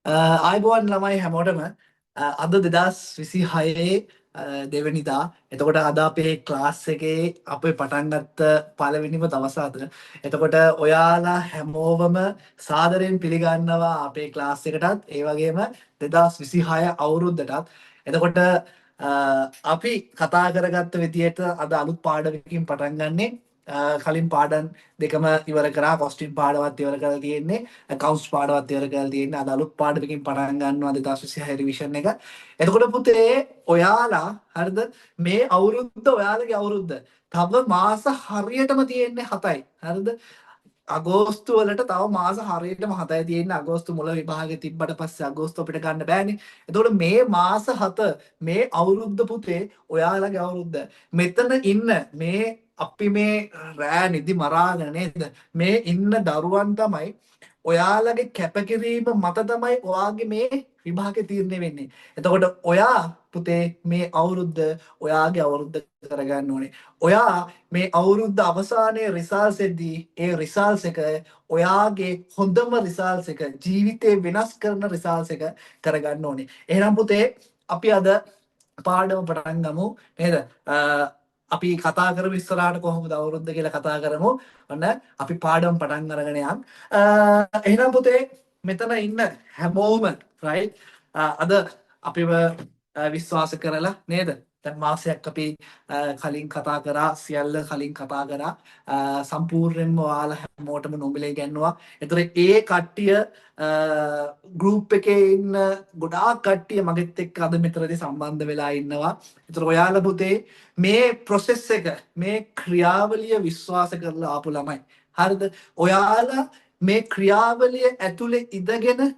ආයිබෝවන් ළමයි හැමෝටම අද 2026 දෙවනිදා. එතකොට අද අපේ ක්ලාස් එකේ අපේ පටන් ගත්ත පළවෙනිම දවස අද. එතකොට ඔයාලා හැමෝවම සාදරයෙන් පිළිගන්නවා අපේ ක්ලාස් එකටත් ඒ වගේම 2026 අවුරුද්දටත්. එතකොට අපි කතා කරගත්ත විදියට අද අලුත් පාඩමකින් පටන් ගන්නේ. කලින් පාඩම් දෙකම ඉවර කරා. කොස්ටින් පාඩමත් ඉවර කරලා තියෙන්නේ. කවුන්ස් පාඩමත් ඉවර කරලා තියෙන්නේ. අද අලුත් පාඩමකින් පටන් ගන්නවා 2026 රිවිෂන් එක. එතකොට පුතේ ඔයාලා හරිද මේ අවුරුද්ද ඔයාලගේ අවුරුද්ද. තව මාස හරියටම තියෙන්නේ 7යි. හරිද? අගෝස්තු වලට තව මාස හරියටම 7යි තියෙන්නේ. අගෝස්තු මුල විභාගෙ තිබ්බට පස්සේ අගෝස්තු අපිට ගන්න බෑනේ. එතකොට මේ මාස 7 මේ අවුරුද්ද පුතේ ඔයාලගේ අවුරුද්ද. මෙතන ඉන්න මේ අපි මේ රෑ නිදි මරාගෙන නේද මේ ඉන්න දරුවන් තමයි ඔයාලගේ කැපකිරීම මත තමයි ඔයාගේ මේ විභාගේ තීරණය වෙන්නේ. එතකොට ඔයා පුතේ මේ අවුරුද්ද ඔයාගේ අවුරුද්ද කරගන්න ඕනේ. ඔයා මේ අවුරුද්ද අවසානයේ රිසල්ට්ස් එද්දී ඒ රිසල්ට්ස් එක ඔයාගේ හොඳම රිසල්ට්ස් එක ජීවිතේ වෙනස් කරන රිසල්ට්ස් එක කරගන්න ඕනේ. එහෙනම් පුතේ අපි අද පාඩම පටන් ගමු නේද? අපි කතා කරමු ඉස්සරහට කොහොමද අවුරුද්ද කියලා කතා කරමු. ඔන්න අපි පාඩම් පටන් අරගෙන යන්. එහෙනම් පුතේ මෙතන ඉන්න හැමෝම right අද අපිව විශ්වාස කරලා නේද? දැන් මාසයක් අපි කලින් කතා කරා සියල්ල කලින් කතා කරා සම්පූර්ණයෙන්ම ඔයාලා හැමෝටම නොමිලේ ගන්නවා. ඒතර ඒ කට්ටිය ගෲප් එකේ ඉන්න ගොඩාක් කට්ටිය මගෙත් එක්ක අද මෙතනදී සම්බන්ධ වෙලා ඉන්නවා. ඒතර ඔයාලා පුතේ මේ process එක මේ ක්‍රියාවලිය විශ්වාස කරලා ආපු ළමයි. හරිද? ඔයාලා මේ ක්‍රියාවලිය ඇතුලේ ඉඳගෙන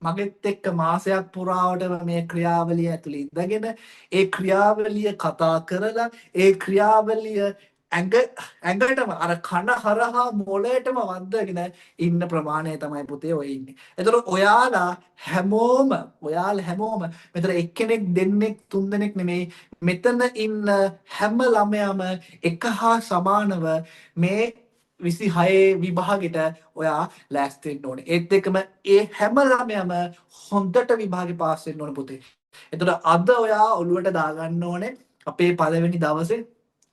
මගෙත් එක්ක මාසයක් පුරාවටම මේ ක්‍රියාවලිය ඇතුලේ ඉඳගෙන ඒ ක්‍රියාවලිය කතා කරලා ඒ ක්‍රියාවලිය ඇඟටම අර කන හරහා මොළයටම වද්දාගෙන ඉන්න ප්‍රමාණය තමයි පුතේ ඔය ඉන්නේ. එතකොට ඔයාලා හැමෝම මෙතන එක්කෙනෙක් දෙන්නෙක් තුන්දෙනෙක් නෙමෙයි මෙතන ඉන්න හැම ළමයාම එක හා සමානව මේ 26 විභාගෙට ඔයා ලෑස්ති වෙන්න ඕනේ. ඒත් එක්කම ඒ හැම ළමයාම හොඳට විභාගේ පාස් වෙන්න ඕනේ පුතේ. එතකොට අද ඔයා ඔළුවට දාගන්න ඕනේ අපේ පළවෙනි දවසේ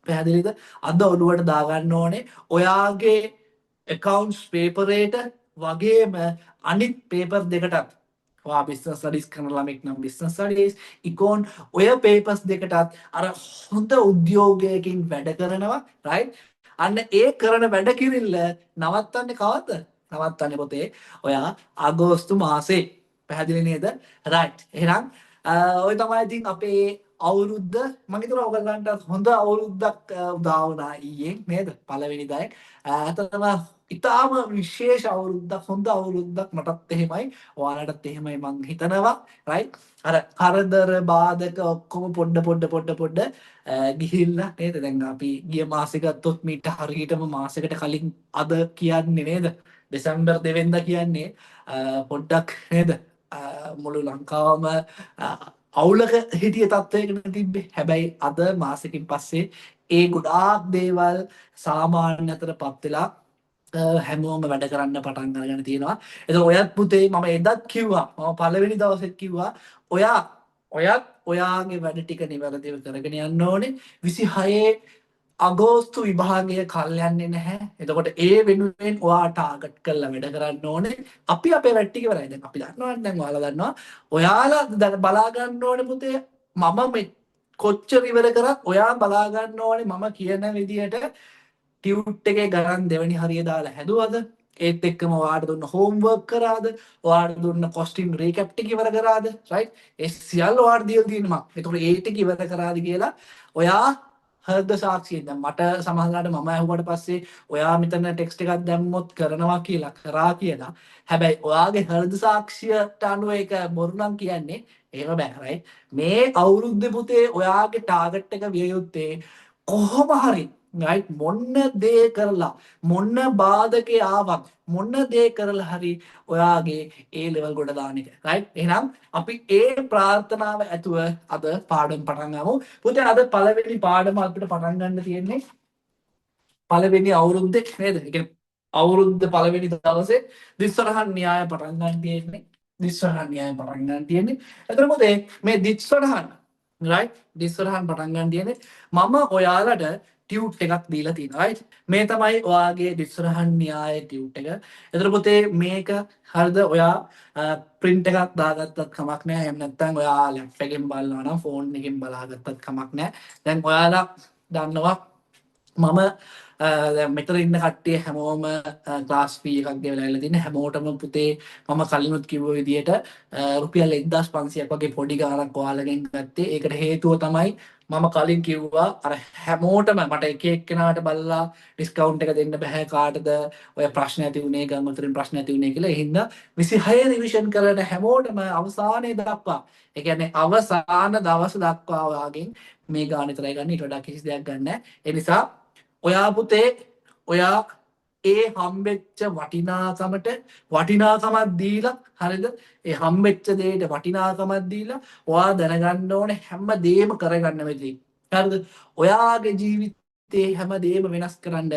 පැහැදිලිද? අද ඔළුවට දාගන්න ඕනේ ඔයාගේ accounts paper එකට වගේම අනිත් paper දෙකටත් ඔයා business studies කරන ළමෙක් නම් business studies econ ඔය papers දෙකටත් අර හොඳ උද්‍යෝගයකින් වැඩ කරනවා right? අන්න ඒ කරන වැඩ කිරිල්ල නවත්තන්නේ කවද්ද? නවත්තන්නේ පොතේ ඔයා අගෝස්තු මාසේ. පැහැදිලි නේද? right. එහෙනම් ඔය තමයි ඉතින් අපේ අවුරුද්ද මම හිතනවා ඔයගලන්ට හොඳ අවුරුද්දක් උදා වුණා ඊයේ නේද? පළවෙනිදායි. ඇත්තටම ඉතාම විශේෂ අවුරුද්දක් හොඳ අවුරුද්දක් මටත් එහෙමයි ඔයාලටත් එහෙමයි මං හිතනවා right අර කරදර බාධක ඔක්කොම පොඩ ගිහිල්ලා නේද දැන් අපි ගිය මාසෙ ගත්තොත් මීට හරියටම මාසෙකට කලින් අද කියන්නේ නේද දෙසැම්බර් 2 වෙනිදා කියන්නේ පොඩ්ඩක් නේද මුළු ලංකාවම අවුලක හිටිය තත්ත්වයකට තිබ්බේ. හැබැයි අද මාසෙකින් පස්සේ ඒ ගොඩාක් දේවල් සාමාන්‍ය අතරපත් වෙලා හැමෝම වැඩ කරන්න පටන් අරගෙන තියෙනවා. එතකොට ඔයත් පුතේ මම එදත් කිව්වා. මම පළවෙනි දවසෙත් කිව්වා ඔයත් ඔයාගේ වැඩ ටික නිවැරදිව කරගෙන යන්න ඕනේ. 26 අගෝස්තු විභාගය කල් යන්නේ නැහැ. එතකොට ඒ වෙනුවෙන් ඔයා ටාගට් කරලා වැඩ කරන්න ඕනේ. අපි අපේ වැඩ ටික ඉවරයි. දැන් අපි දන්නවා දැන් ඔයාලා දන්නවා. ඔයාලා දැන් බලා ගන්න ඕනේ පුතේ මම මේ කොච්චර ඉවර කරත් ඔයා බලා ගන්න ඕනේ මම කියන විදියට ටියුට් එකේ ගණන් දෙවෙනි හරිය දාලා හැදුවද? ඒත් එක්කම ඔයාලට දුන්න හෝම්වර්ක් කරාද? ඔයාලට දුන්න කොස්ටින් රීකැප් ටික ඉවර කරාද? රයිට්? ඒ සියල්ල ඔයාලට දීලා තියෙනවා. ඒතකොට ඒ ටික ඉවර කරාද කියලා ඔයා හෘද සාක්ෂියෙන් දැන් මට සමහරවිට මම අහුවට පස්සේ ඔයා මෙතන ටෙක්ස්ට් එකක් දැම්මොත් කරනවා කියලා කරා කියලා. හැබැයි ඔයාගේ හෘද සාක්ෂියට අනුව ඒක බොරු නම් කියන්නේ එහෙම බෑ රයිට්. මේ අවුරුද්දේ පුතේ ඔයාගේ ටාගට් එක විය යුත්තේ කොහොම හරි right මොන්න දේ කරලා මොන්න බාධකේ ආවක් මොන්න දේ කරලා හරි ඔයාගේ ඒ ලෙවල් ගොඩ දාන එක right එහෙනම් අපි ඒ ප්‍රාර්ථනාව ඇතුව අද පාඩම් පටන් ගමු පුතේ අද පළවෙනි පාඩම අපිට පටන් ගන්න තියෙන්නේ පළවෙනි අවුරුද්දේ නේද ඒ කියන්නේ අවුරුද්ද පළවෙනි දවසේ දිස්සරහන් න්‍යාය පටන් ගන්න තියෙන්නේ දිස්වරහන් න්‍යාය පටන් ගන්න තියෙන්නේ. එතකොට මොකද මේ දිස්වරහන් right දිස්වරහන් පටන් ගන්න තියෙන්නේ මම ඔයාලට ටියුට් එකක් දීලා තියෙනවා right මේ තමයි ඔයාගේ දිස්වරහන් න්‍යාය ටියුට් එක. එතකොට පුතේ මේක හරිද ඔයා print එකක් දාගත්තත් කමක් නැහැ. එහෙම නැත්නම් ඔයා ලැප් එකෙන් බලනවා නම් ෆෝන් එකෙන් බලාගත්තත් කමක් නැහැ. දැන් ඔයාලා දන්නවා මම මෙතන ඉන්න කට්ටිය හැමෝම ක්ලාස් ෆී එකක් ගෙවලා ඉල්ල තින්නේ හැමෝටම පුතේ මම කලිනුත් කිව්ව විදියට රුපියල් 1500ක් වගේ පොඩි ගාණක් ඔයාලගෙන් ගත්තේ. ඒකට හේතුව තමයි මම කලින් කිව්වා අර හැමෝටම මට එක එක්කෙනාට බලලා ඩිස්කවුන්ට් එක දෙන්න බෑ කාටද ඔය ප්‍රශ්න ඇති වුණේ ගම්මතරින් ප්‍රශ්න ඇති වුණේ කියලා. ඒ හින්දා 26 රිවිෂන් කරන හැමෝටම අවසානයේ දක්වා ඒ කියන්නේ අවසාන දවස් දක්වා ඔයාගෙන් මේ ගාණ විතරයි ගන්න. ඊට වඩා කිසි දෙයක් ගන්න නැහැ. ඒ නිසා ඔයා පුතේ ඔයා ඒ හම්බෙච්ච වටිනාකමට වටිනාකමක් දීලා හරිද ඒ හම්බෙච්ච දෙයට වටිනාකමක් දීලා ඔයා දැනගන්න ඕනේ හැම දෙයක්ම කරගන්න වෙදී හරිද ඔයාගේ ජීවිතේ හැම දෙයක්ම වෙනස් කරන්න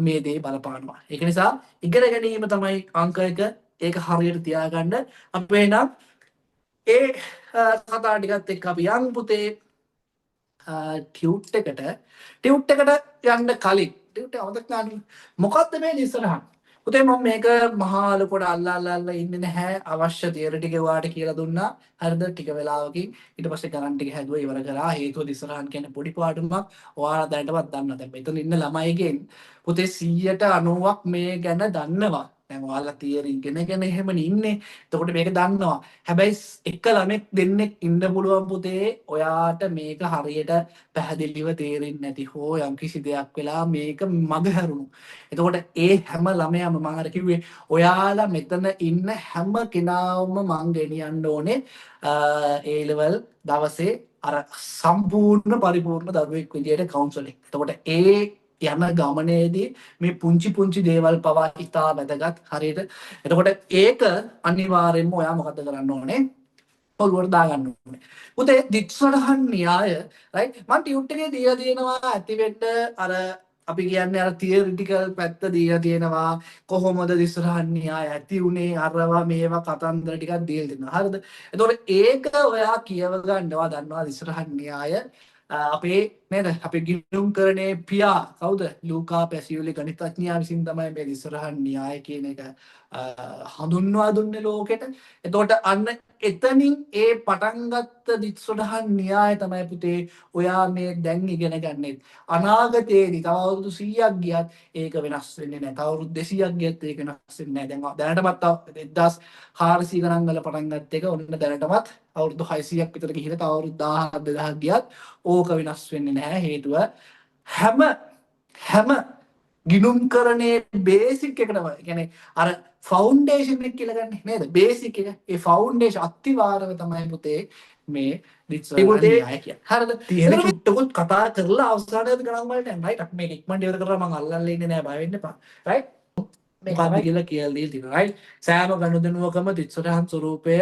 මේ දේ බලපානවා ඒක නිසා ඉගෙන ගැනීම තමයි අංක 1 ඒක හරියට තියාගන්න අපේ නම් ඒ කතා ටිකත් එක්ක අපි යන් පුතේ ටියුට් එකට යන්න කලින් ටියුට් එක අමතක කරන්න මොකද්ද මේ ඉස්සරහන් පුතේ මම මේක මහා ලොකුට අල්ලලා ඉන්නේ නැහැ අවශ්‍ය තියරි ටික ඔයාලට කියලා දුන්නා හරිද ටික වෙලාවකින් ඊට පස්සේ ගණන් ටික හැදුවා ඉවර කරා හේතුව ඉස්සරහන් කියන්නේ පොඩි පාඩමක් ඔයාලා දැනටවත් දන්නවා දැන් මෙතන ඉන්න ළමයිගෙන් පුතේ 190ක් මේ ගැන දන්නවා දැන් ඔයාලා තියරි ඉගෙනගෙන එහෙම ඉන්නේ එතකොට මේක දන්නවා හැබැයි එක ළමෙක් දෙන්නෙක් ඉන්න පුළුවන් පුතේ ඔයාට මේක හරියට පැහැදිලිව තේරෙන්නේ නැති හෝ යම්කිසි දෙයක් වෙලා මේක මග හැරුණු. එතකොට ඒ හැම ළමයාම මම අර කිව්වේ ඔයාලා මෙතන ඉන්න හැම කෙනාම මං ගෙනියන්න ඕනේ A level දවසේ අර සම්පූර්ණ පරිපූර්ණ දරුවෙක් විදියට කවුන්සලින්. එතකොට ඒ යන ගමනේදී මේ පුංචි දේවල් පවා ඉතා වැදගත් හරියට. එතකොට ඒක අනිවාර්යෙන්ම ඔයා මොකද කරන්න ඕනේ? ඔළුවට දාගන්න ඕනේ. පුතේ දිස්වරහන් න්‍යාය රයිට් මම ටියුට් එකේ දීලා තියෙනවා ඇති වෙන්න අර අපි කියන්නේ අර තියරිටිකල් පැත්ත දීලා තියෙනවා කොහොමද දිස්වරහන් න්‍යාය ඇති උනේ අරවා මේවා කතන්දර ටිකක් දීලා තියෙනවා. හරිද? එතකොට ඒක ඔයා කියව ගන්නවා දන්නවා දිස්වරහන් න්‍යාය අපේ නේද අපේ ගිණුම් කරනේ පියා කවුද ලූකා පැසියුලි ගණිතඥයා විසින් තමයි මේ දිස්වරහන් න්‍යාය කියන එක හඳුන්වා දුන්නේ ලෝකෙට. එතකොට අන්න එතනින් ඒ පටන් ගත්ත දිස්වරහන් න්‍යාය තමයි පුතේ ඔයා මේ දැන් ඉගෙන ගන්නෙ. අනාගතයේදී තව අවුරුදු 100ක් ගියත් ඒක වෙනස් වෙන්නේ නැහැ. තව අවුරුදු 200ක් ගියත් ඒක වෙනස් වෙන්නේ නැහැ. දැන් දැනටමත් 1400 ගණන් වල පටන් ගත්ත එක ඔන්න දැනටමත් අවුරුදු 600ක් විතර ගිහිල්ලා තව අවුරුදු 1000ක් 2000ක් ගියත් ඕක වෙනස් වෙන්නේ නැහැ. හේතුව හැම ගිනුම් කරනේ බේසික් එකටම කියන්නේ අර ෆවුන්ඩේෂන් එක කියලා ගන්න නේද බේසික් එක ඒ ෆවුන්ඩේෂන් අත්තිවාරව තමයි පුතේ මේ රිචර්ඩ් න්‍යාය කියන්නේ හරිද තියෙන චුට්ටකුත් කතා කරලා අවසානයේදී ගණන් වලට යන්න රයිට් අපි මේක ඉක්මනට ඉවර කරලා මම අල්ලල්ලා ඉන්නේ නැහැ බය වෙන්න එපා රයිට් මොකක්ද කියලා කියලා දීලා තියෙනවා රයිට් සෑම ගනුදෙනුවකම දිස්වරහන් ස්වරූපය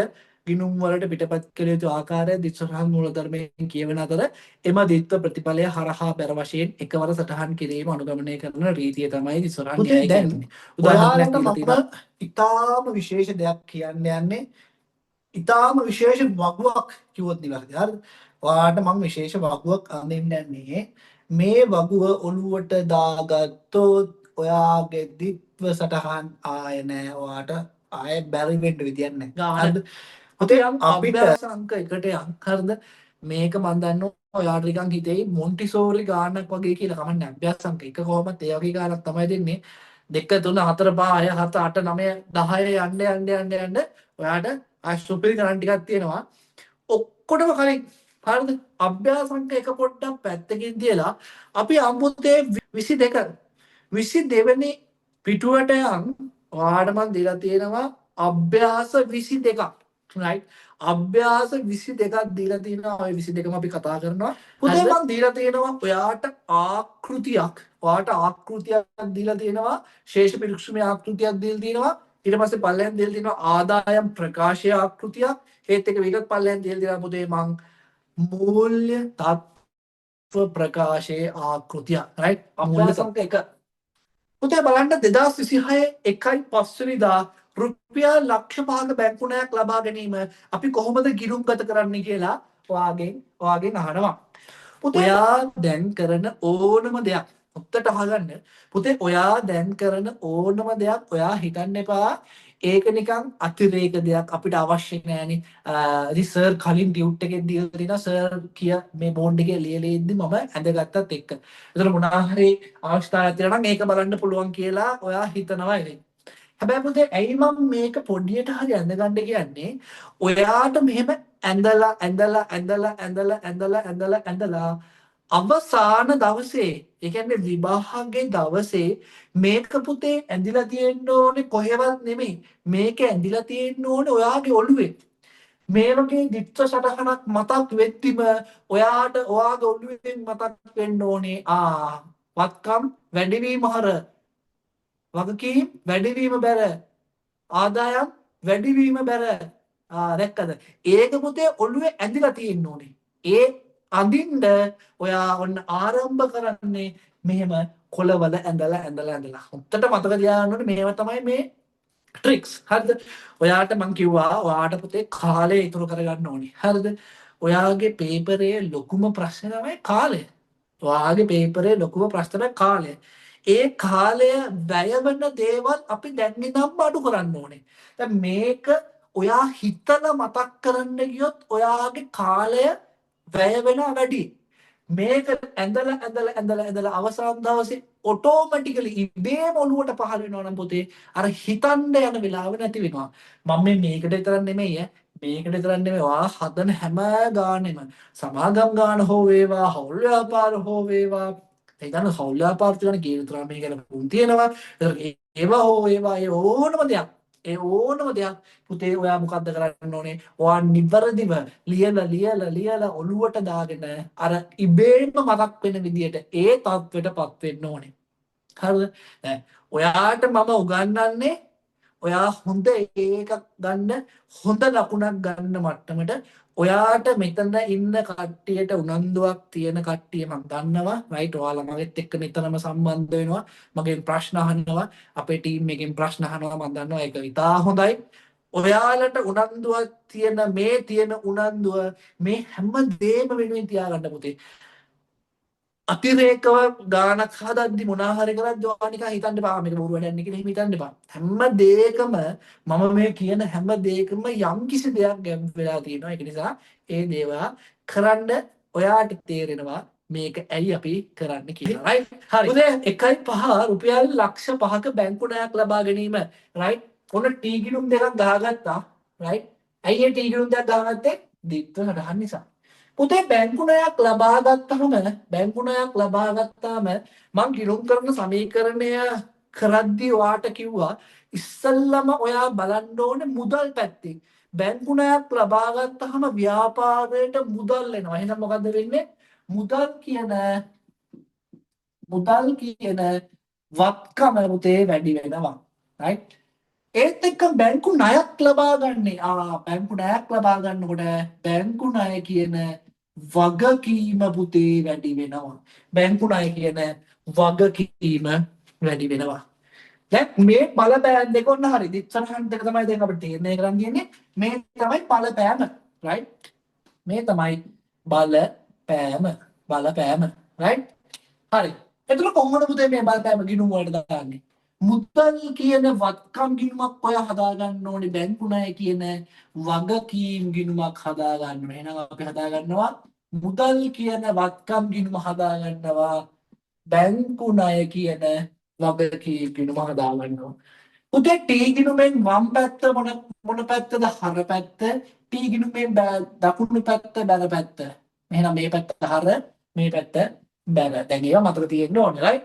ගිනුම් වලට පිටපත් කළ යුතු ආකාරය දිස්වරහන් මූලධර්මයෙන් කියවන අතර එම දිත්ව ප්‍රතිඵලය හරහා බැර වශයෙන් එකවර සටහන් කිරීම අනුගමනය කරන රීතිය තමයි දිස්වරහන් න්‍යාය කියන්නේ. උදාහරණයක් මම ඉතාම විශේෂ දෙයක් කියන්න යන්නේ ඉතාම විශේෂ වගුවක් කිව්වොත් නිවැරදි. හරිද? ඔයාලට මම විශේෂ වගුවක් අඳින්න යන්නේ මේ වගුව ඔළුවට දාගත්තොත් ඔයාගේ දිත්ව සටහන් ආය නෑ ඔයාට ආය බැරි වෙන්න විදියක් නෑ. හරිද? පුතේ අපිට අංක 1ට හරිද මේක මම දන්නවා ඔයාලට නිකන් හිතෙයි මොන්ටිසෝරි ගානක් වගේ කියලා කමන්නේ අභ්‍යාස අංක 1 කොහොමද ඒ වගේ ගානක් තමයි දෙන්නේ 2 3 4 5 6 7 8 9 10 යන්න ඔයාට සුපිරි ගණන් ටිකක් තියෙනවා ඔක්කොටම කලින් හරිද අභ්‍යාස අංක 1 පොඩ්ඩක් පැත්තකින් තියලා අපි අම්බුතේ 22 වෙනි පිටුවට යන් ඔයාලට මම දීලා තියෙනවා අභ්‍යාස 22ක් right අභ්‍යාස 22ක් දීලා තියෙනවා ඔය 22ම අපි කතා කරනවා පුතේ මම දීලා තියෙනවා ඔයාට ආකෘතියක් දීලා තියෙනවා ශේෂ පිරික්සමේ ආකෘතියක් දීලා තියෙනවා ඊට පස්සේ පල්ලෙන් දීලා තියෙනවා ආදායම් ප්‍රකාශය ආකෘතියක් ඒත් එක විගත පල්ලෙන් දීලා තියෙනවා පුතේ මම මූල්‍ය තත්ත්ව ප්‍රකාශයේ ආකෘතිය right මූල්‍ය සංඛ්‍යා 1 පුතේ බලන්න 2026 1යි 5 වෙනිදා රුපියල් ලක්ෂ 5ක බැංකු ණයක් ලබා ගැනීම අපි කොහොමද ගිණුම් ගත කරන්නේ කියලා ඔයාගෙන් අහනවා. පුතේ ඔයා දැන් කරන ඕනම දෙයක් උත්තට අහගන්න. පුතේ ඔයා දැන් කරන ඕනම දෙයක් ඔයා හිතන්න එපා ඒක නිකන් අතිරේක දෙයක් අපිට අවශ්‍ය නෑනේ. ඉතින් සර් කලින් ටියුට් එකෙන් දීලා තිනා සර් කිය මේ බෝන්ඩ් එකේ ලියලා ඉද්දි මම ඇඳගත්තත් එක්ක. ඒතර මොනවා හරි අවස්ථාවක් තියෙනවා නම් ඒක බලන්න පුළුවන් කියලා ඔයා හිතනවා ඉතින්. හැබැයි පුතේ ඇයි මම මේක පොඩියට හරි ඇඳගන්න කියන්නේ ඔයාට මෙහෙම ඇඳලා අවසාන දවසේ ඒ කියන්නේ විභාගයේ දවසේ මේක පුතේ ඇඳිලා තියෙන්න ඕනේ කොහෙවත් නෙමෙයි මේක ඇඳිලා තියෙන්න ඕනේ ඔයාගේ ඔළුවේ මේ වගේ දිත්‍ර සටහනක් මතක් වෙද්දිම ඔයාට ඔයාගේ ඔළුවෙන් මතක් වෙන්න ඕනේ වත්කම් වැඩිවීම හර වගකීම් වැඩිවීම බැර ආදායම් වැඩිවීම බැර දැක්කද ඒක පුතේ ඔළුවේ ඇඳිලා තියෙන්න ඕනේ ඒ අඳින්න ඔයා ඔන්න ආරම්භ කරන්නේ මෙහෙම කොළවල ඇඳලා හොත්තට මතක තියාගන්න ඕනේ මේවා තමයි මේ ට්‍රික්ස් හරිද ඔයාට මං කිව්වා ඔයාට පුතේ කාලය ඉතුරු කරගන්න ඕනේ හරිද ඔයාගේ පේපරේ ලොකුම ප්‍රශ්නේ තමයි කාලය ඔයාගේ පේපරේ ලොකුම ප්‍රශ්නේ තමයි කාලය ඒ කාලය වැය වෙන දේවල් අපි දැන් ඉඳන්ම අඩු කරන්න ඕනේ. දැන් මේක ඔයා හිතලා මතක් කරන්න ගියොත් ඔයාගේ කාලය වැය වෙනවා වැඩි. මේක ඇඳලා අවසාන දවසේ ඔටෝමැටිකලි ඉබේම ඔලුවට පහළ වෙනවා නම් පුතේ අර හිතන්න යන වෙලාව නැති වෙනවා. මම මේකට විතරක් නෙමෙයි මේකට විතරක් නෙමෙයි ඔයා හදන හැම ගානෙම සමාගම් ගාන හෝ වේවා හවුල් ව්‍යාපාර හෝ වේවා ඒකන හවුල් ව්‍යාපාර කියන කේන්ද්‍රාමය ගැන පුන් තියෙනවා. ඒවා හෝ ඒවා ඒ ඕනම දෙයක් පුතේ ඔයා මොකද්ද කරන්න ඕනේ? ඔයා නිවැරදිව ලියලා ඔලුවට දාගෙන අර ඉබේම මතක් වෙන විදියට ඒ තත්ත්වයටපත් වෙන්න ඕනේ. හරිද? ඔයාට මම උගන්වන්නේ ඔයා හොඳ එකක් ගන්න හොඳ ලකුණක් ගන්න මට්ටමට ඔයාට මෙතන ඉන්න කට්ටියට උනන්දුවක් තියෙන කට්ටිය මම දන්නවා රයිට් ඔයාලා මගෙත් එක්ක නිතරම සම්බන්ධ වෙනවා මගෙන් ප්‍රශ්න අහනවා අපේ ටීම් එකෙන් ප්‍රශ්න අහනවා මම දන්නවා ඒක ඉතා හොඳයි ඔයාලට උනන්දුවක් තියෙන උනන්දුව මේ හැම දෙයක්ම වෙනුවෙන් තියාගන්න පුතේ අතිරේකව ගානක් හදද්දි මොනවා හරි කරද්දි ඔයා නිකන් හිතන්න එපා මේක බොරු වැඩක් නේ කියලා එහෙම හිතන්න එපා හැම දෙයකම මම මේ කියන හැම දෙයකම යම් කිසි දෙයක් ගැම් වෙලා තියෙනවා ඒක නිසා ඒ දේවා කරන්න ඔයාට තේරෙනවා මේක ඇයි අපි කරන්න කියලා රයිට් හරි උදේ 1.5 රුපියල් ලක්ෂ 5ක බැංකු ණයක් ලබා ගැනීම රයිට් ඔන්න ටී ගිණුම් දෙකක් ගහගත්තා රයිට් ඇයි ඒ ටී ගිණුම් දෙකක් ගහගත්තේ දිත්ව සටහන් නිසා පුතේ බැංකු ණයක් ලබා ගත්තාම මං ගිණුම් කරන සමීකරණය කරද්දී ඔයාට කිව්වා ඉස්සල්ලාම ඔයා බලන්න ඕනේ මුදල් පැත්තේ බැංකු ණයක් ලබා ගත්තාම ව්‍යාපාරයට මුදල් එනවා එහෙනම් මොකද්ද වෙන්නේ මුදල් කියන වත්කම පුතේ වැඩි වෙනවා රයිට් ඒත් එක්ක බැංකු ණයක් ලබා ගන්නේ බැංකු ණයක් ලබා ගන්නකොට බැංකු ණය කියන වගකීම පුතේ වැඩි වෙනවා බැංකු ණය කියන වගකීම වැඩි වෙනවා දැන් මේ බලපෑම් දෙක ඔන්න හරි දිස්සහන් දෙක තමයි දැන් අපිට තීරණය කරන්න තියෙන්නේ මේ තමයි බලපෑම රයිට් මේ තමයි බලපෑම රයිට් හරි එතකොට කොහොමද පුතේ මේ බලපෑම ගිණුම් වලට දාන්නේ මුදල් කියන වත්කම් ගිණුමක් ඔය හදා ගන්න ඕනේ බැංකු ණය කියන වගකීම් ගිණුමක් හදා ගන්න ඕනේ. එහෙනම් අපි හදා ගන්නවා මුදල් කියන වත්කම් ගිණුම හදා ගන්නවා බැංකු ණය කියන වගකීම් ගිණුම හදා ගන්නවා. පුතේ ටී ගිණුමෙන් වම් පැත්ත මොන පැත්තද හර පැත්ත ටී ගිණුමෙන් දකුණු පැත්ත බැල පැත්ත. එහෙනම් මේ පැත්ත හර මේ පැත්ත බැල. දැන් ඒවා මතක තියෙන්න ඕනේ right?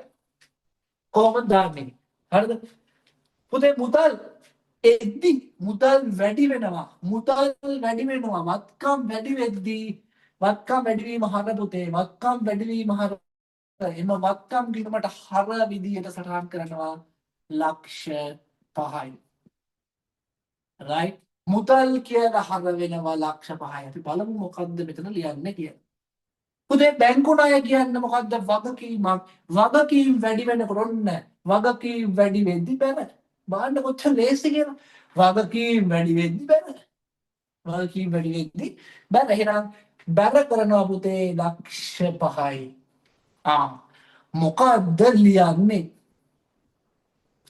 කොහොමද දාන්නේ? හරිද පුතේ මුදල් එද්දි මුදල් වැඩි වෙනවා වත්කම් වැඩි වෙද්දී වත්කම් වැඩිවීම හර පුතේ වත්කම් වැඩිවීම හර එම වත්කම් ගිණුමට හර විදියට සටහන් කරනවා ලක්ෂ 5යි right මුදල් කියලා හර වෙනවා ලක්ෂ 5යි අපි බලමු මොකද්ද මෙතන ලියන්නේ කියලා පුතේ බැංකු ණය කියන්නේ මොකද්ද වගකීම් වැඩි වෙනකොට ඔන්න වගකීම් වැඩි වෙද්දි බැල බාන්න කොච්චර ලේසි කියලා. වගකීම් වැඩි වෙද්දි බැර. වගකීම් වැඩි වෙද්දි බැර. එහෙනම් බැර කරනවා පුතේ ලක්ෂ 5යි. මොකද්ද ලියන්නේ?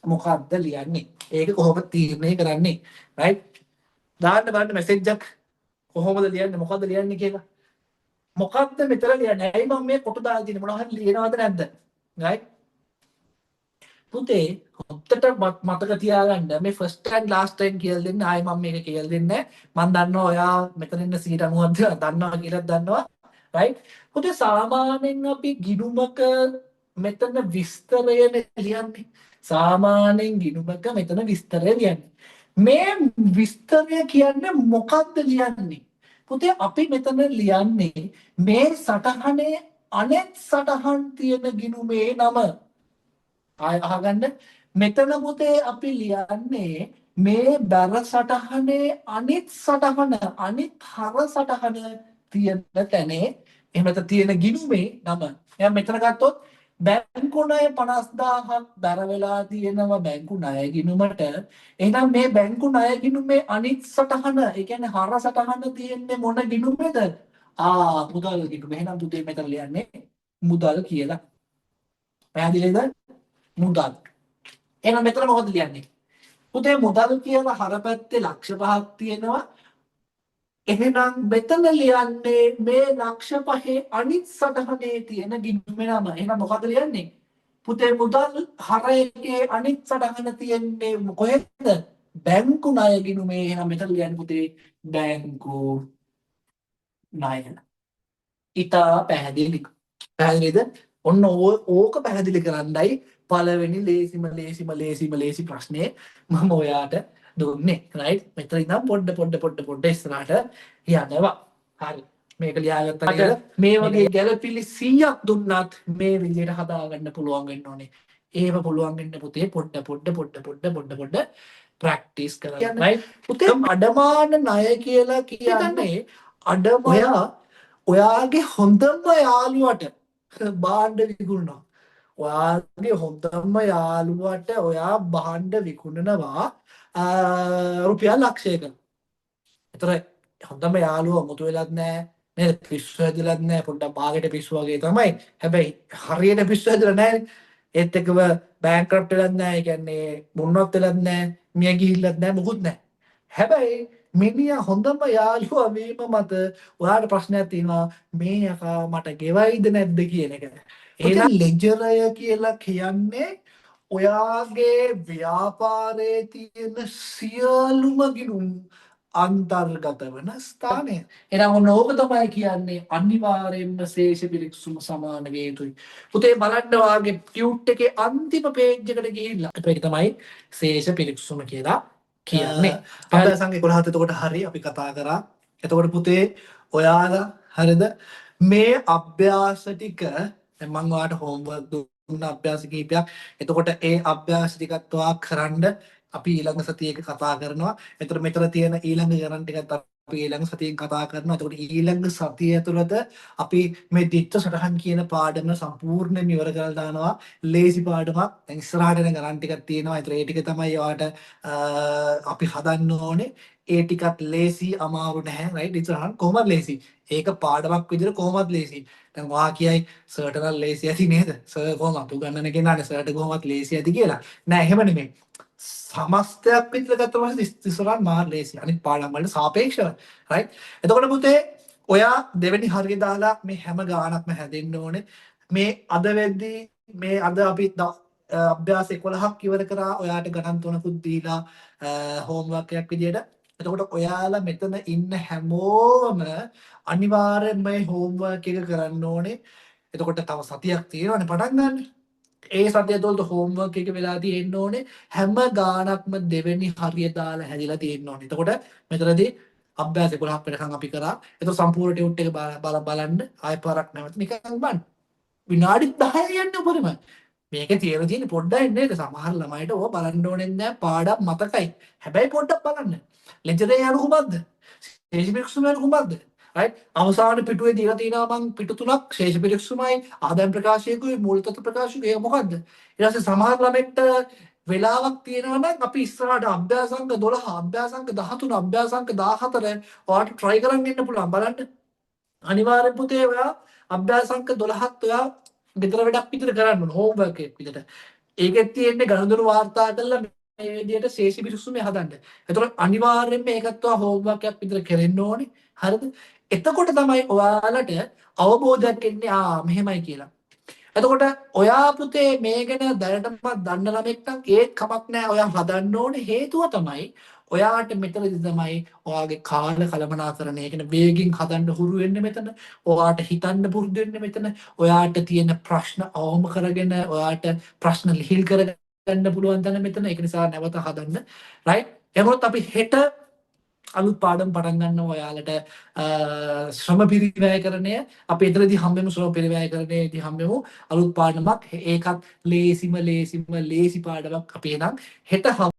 මොකද්ද ලියන්නේ? ඒක කොහොමද තීරණය කරන්නේ? රයිට්? දාන්න බලන්න මැසේජ් එකක් කොහොමද ලියන්නේ? මොකද්ද ලියන්නේ කියලා. මොකක්ද මෙතන ලියන්නේ? ඇයි මම මේ කොට දාලා තියෙන්නේ? මොනවා හරි ලියනවද නැද්ද? රයිට්? පුතේ හොත්තට මතක තියාගන්න මේ ෆස්ට් ටයිම් ලාස්ට් ටයිම් කියලා දෙන්න ආයි මම මේක කියලා දෙන්නේ මම දන්නවා ඔයා මෙතන ඉන්න 90ක් දන්නවා කියලා දන්නවා රයිට් පුතේ සාමාන්‍යයෙන් අපි ගිණුමක මෙතන විස්තරය ලියන්නේ සාමාන්‍යයෙන් ගිණුමක මෙතන විස්තරය ලියන්නේ මේ විස්තරය කියන්නේ මොකක්ද ලියන්නේ පුතේ අපි මෙතන ලියන්නේ මේ සටහනේ අනෙත් සටහන් තියෙන ගිණුමේ නම අහගන්න මෙතන පුතේ අපි ලියන්නේ මේ බැර සටහනේ අනිත් සටහන අනිත් හර සටහන තියෙන තැනේ එහෙම නැත්නම් තියෙන ගිණුමේ නම. එහෙනම් මෙතන ගත්තොත් බැංකු ණය 50000ක් බැර වෙලා තියෙනවා බැංකු ණය ගිණුමට. එහෙනම් මේ බැංකු ණය ගිණුමේ අනිත් සටහන ඒ කියන්නේ හර සටහන තියෙන්නේ මොන ගිණුමේද? මුදල් ගිණුම. එහෙනම් පුතේ මෙතන ලියන්නේ මුදල් කියලා. පැහැදිලිද? මුදල්. එහෙනම් මෙතන මොකද ලියන්නේ? පුතේ මුදල් කියලා හරපැත්තේ ලක්ෂ 5ක් තියෙනවා. එහෙනම් මෙතන ලියන්නේ මේ ලක්ෂ 5 අනිත් සටහනේ තියෙන ගිණුමේ නම. එහෙනම් මොකද ලියන්නේ? පුතේ මුදල් හර එකේ අනිත් සටහන තියෙන්නේ කොහෙද? බැංකු ණය ගිණුමේ. එහෙනම් මෙතන ලියන්නේ පුතේ බැංකු ණය. ඉතා පැහැදිලි. පැහැදිලිද? ඔන්න ඕක පැහැදිලි කරන්නයි පළවෙනි ලේසි ප්‍රශ්නේ මම ඔයාට දුන්නේ. රයිට්? මෙතන ඉඳන් පොඩ්ඩ ඉස්සරහට යනවා. හරි. මේක ලියාගත්තා කියලා මේ වගේ ගැළපිලි 100ක් දුන්නත් මේ විදිහට හදාගන්න පුළුවන් වෙන්න ඕනේ. ඒව පුළුවන් වෙන්න පුතේ පොඩ්ඩ ප්‍රැක්ටිස් කරන්න. රයිට්? පුතේ අඩමාන ණය කියලා කියන්නේ ඔයාගේ හොඳම යාළුවට බාණ්ඩ විකුණනවා. ඔයාගේ හොඳම යාළුවට ඔයා බාණ්ඩ විකුණනවා රුපියල් ලක්ෂයකට. ඒතර හොඳම යාළුවා මුතු වෙලත් නැහැ. නේද? පිස්සු හැදිලත් නැහැ. පොඩ්ඩක් බාගෙට පිස්සු වගේ තමයි. හැබැයි හරියට පිස්සු හැදිලා නැහැ. ඒත් එක්කම බෑන්ක්‍රප්ට් වෙලත් නැහැ. ඒ කියන්නේ මොනවත් වෙලත් නැහැ. මිය ගිහිල්ලත් නැහැ. මොකුත් නැහැ. හැබැයි මිනිහා හොඳම යාළුවා වීම මත ඔයාට ප්‍රශ්නයක් තියෙනවා මේ යකා මට ගෙවයිද නැද්ද කියන එක. එහෙනම් ලෙජරය කියලා කියන්නේ ඔයාගේ ව්‍යාපාරයේ තියෙන සියලුම ගිණුම් අන්තර්ගත වන ස්ථානය. එහෙනම් ඔන්න ඕක තමයි කියන්නේ අනිවාර්යෙන්ම ශේෂ පිරික්සුම සමාන වේ යුතුයි. පුතේ බලන්න වාගේ ටියුට් එකේ අන්තිම පේජ් එකට ගිහිල්ලා ඒක තමයි ශේෂ පිරික්සුම කියලා කියන්නේ. අද සංගේ 11 එතකොට හරි අපි කතා කරා. එතකොට පුතේ ඔයාලා හරිද මේ අභ්‍යාස ටික දැන් මම ඔයාලට හෝම්වර්ක් දුන්න අභ්‍යාස කිහිපයක්. එතකොට ඒ අභ්‍යාස ටිකත් ඔයා කරන්න අපි ඊළඟ සතියේ කතා කරනවා. එතකොට මෙතන තියෙන ඊළඟ ගණන් ටිකත් අපි ඊළඟ සතියෙන් කතා කරනවා. එතකොට ඊළඟ සතිය ඇතුළත අපි මේ දිත්ත සටහන් කියන පාඩම සම්පූර්ණයෙන් ඉවර කරලා දානවා. ලේසි පාඩමක්. දැන් ඉස්සරහට එන ගණන් ටිකක් තියෙනවා. ඒතර ඒ ටික තමයි ඔයාලට අපි හදන්න ඕනේ. ඒ ටිකත් ලේසි අමාරු නැහැ. රයිට්? ඉස්සරහට කොහොමද ලේසි? ඒක පාඩමක් විදිහට කොහොමද ලේසි? දැන් ඔයා කියයි සර්ට නම් ලේසි ඇති නේද? සර් කොහොමද උගන්නන කෙනානේ සර්ට කොහොමද ලේසි ඇති කියලා. නෑ එහෙම නෙමෙයි. සමස්තයක් විතර ගත්ත පස්සේ ඉස්සරහට මාර් ලේසි. අනිත් පාඩම් වලට සාපේක්ෂව. රයිට්? එතකොට පුතේ ඔයා දෙවෙනි හරිය දාලා මේ හැම ගානක්ම හැදෙන්න ඕනේ. මේ අද වෙද්දී මේ අද අපි අභ්‍යාස 11ක් ඉවර කරා. ඔයාට ගණන් 3කුත් දීලා හෝම්වර්ක් එකක් විදියට. එතකොට ඔයාලා මෙතන ඉන්න හැමෝම අනිවාර්යෙන් මේ හෝම්වර්ක් එක කරන්න ඕනේ. එතකොට තව සතියක් තියෙනවානේ පටන් ගන්න. ඒ සතිය තුළට හෝම්වර්ක් එක වෙලා තියෙන්න ඕනේ. හැම ගානක්ම දෙවෙනි හරිය දාලා හැදිලා තියෙන්න ඕනේ. එතකොට මෙතනදී අභ්‍යාස 11ක් වෙනකන් අපි කරා. එතකොට සම්පූර්ණ ටියුට් එක බලන්න ආයෙ පාරක් නැවත නිකන් බලන්න. විනාඩි 10 යන්නේ උපරිම. මේකේ තියෙන පොඩ්ඩයි නේද? සමහර ළමයිට ඕක බලන්න ඕනේ නැහැ. පාඩම් මතකයි. හැබැයි පොඩ්ඩක් බලන්න. ලෙජරේ යන කුමක්ද? ශේෂ පිරික්සුම යන කුමක්ද? රයිට්? අවසාන පිටුවේ දීලා තියෙනවා මං පිටු තුනක් ශේෂ පිරික්සුමයි ආදායම් ප්‍රකාශයකුයි මූල තත්ත්ව ප්‍රකාශයකුයි. ඒක මොකද්ද? ඊට පස්සේ සමහර ළමෙක්ට වෙලාවක් තියෙනවා නම් අපි ඉස්සරහට අභ්‍යාසංක 12 අභ්‍යාසංක 13 අභ්‍යාසංක 14 ඔයාට try කරන් ඉන්න පුළුවන් බලන්න. අනිවාර්යෙන් පුතේ ඔයා අභ්‍යාසංක 12ත් ඔයා ගෙදර වැඩක් විතර කරන්න ඕන homework එකක් විතර. ඒකෙත් තියෙන්නේ ගණන්දුණු වාර්තා කරලා මේ විදිහට ශේෂි පිරිසුමේ හදන්න. එතකොට අනිවාර්යෙන්ම ඒකත් ඔයා homework එකක් විතර කරන්න ඕනේ. හරිද? එතකොට තමයි ඔයාලට අවබෝධයක් එන්නේ මෙහෙමයි කියලා. එතකොට ඔයා පුතේ මේ ගැන දැනටමත් දන්න ළමෙක් නම් ඒත් කමක් නැහැ ඔයා හදන්න ඕනේ හේතුව තමයි ඔයාට මෙතනදි තමයි ඔයාගේ කාල කළමනාකරණය කියන්නේ වේගින් හදන්න හුරු වෙන්න මෙතන ඔයාට හිතන්න පුරුදු වෙන්න මෙතන ඔයාට තියෙන ප්‍රශ්න අවම කරගෙන ඔයාට ප්‍රශ්න ලිහිල් කරගන්න පුළුවන් තැන මෙතන ඒක නිසා නැවත හදන්න රයිට් එතකොට අපි හෙට අලුත් පාඩම් පටන් ගන්නවා ඔයාලට ශ්‍රම පරිවැයකරණය අපි එතනදී හම්බෙමු ශ්‍රම පරිවැයකරණයේදී හම්බෙමු අලුත් පාඩමක් ඒකත් ලේසි පාඩමක් අපි එහෙනම් හෙට